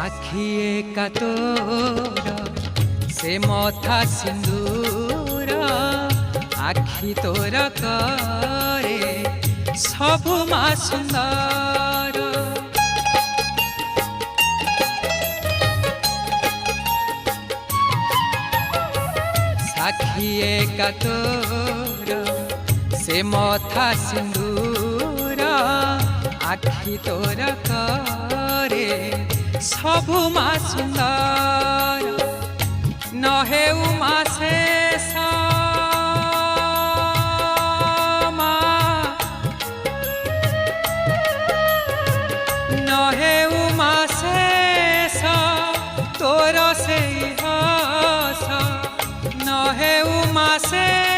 साखिए का तोर से मथा सिंदूर आखि तोर करे सबु मा सुंदर। साखिए का तोर से मथा सिंदूर आखि तोर करे सबु मा सुंदर। नहे उमा शेष नहे उमा शेष तोर से हस नहे उमा शेष